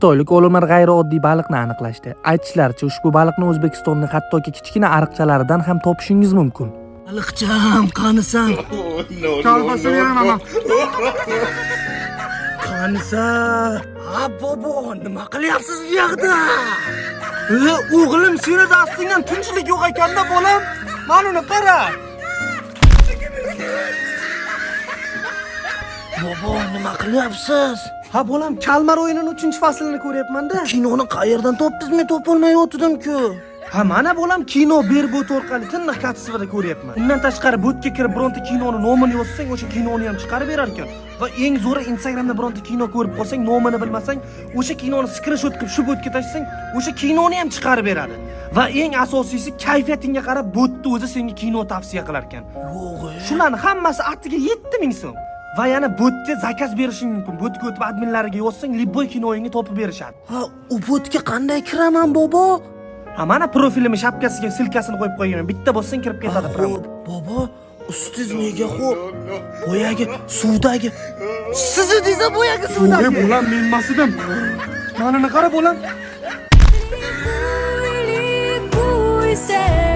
Xitoylik olimlar g'ayrioddiy baliqni aniqlashdi. Aytishlaricha, ushbu baliqni O'zbekistonning hattoki kichkina ariqchalaridan ham topishingiz mumkin. Baliqcham, qanisan? Kalbasini yaraman. Qanisa? Ha, bobo, nima qilyapsiz bu yoqda? O'g'lim, seni dastingdan tinchlik yo'q ekanda, bolam. Mana uni qara. Bobo, nima qilyapsiz? Ha, bolam, Kalmar o'yinining 3-faslini ko'ryapman-da. Kinoni qayerdan topdingiz? Men topolmayotdim-ku. Ha, mana bolam, kino Berbot orqali tiniq katsivida ko'ryapman. Undan tashqari botga kirib bironta kinoni nomini yozsang, o'sha kinoni ham chiqarib berar ekan. Va eng zo'ri, Instagramda bironta kino ko'rib qolsang, nomini bilmasang, o'sha kinoni screenshot qilib shu botga tashlasang, o'sha kinoni ham chiqarib beradi. Va eng asosiysi, kayfiyatingga qarab botni o'zi senga kino tavsiya qilar ekan. Yo'q. Shularning hammasi attiga 7000 so'm. Va yana botga zakaz berishing mumkin. Botga o'tib adminlariga yozsang, libboy kinoyingni topib berishadi. Ha, u botga qanday kiraman, bobo? Ha, mana profilimni shapkasiga silkasini qo'yib qo'ygan. Bitta bossang kirib ketadi program. Bobo, ustiz nega xo'p? Boyagi suvdagi. Siz desa boyagi suvdagi. Voy, bolam, men emas edim. Mana qara bolam. Bu ise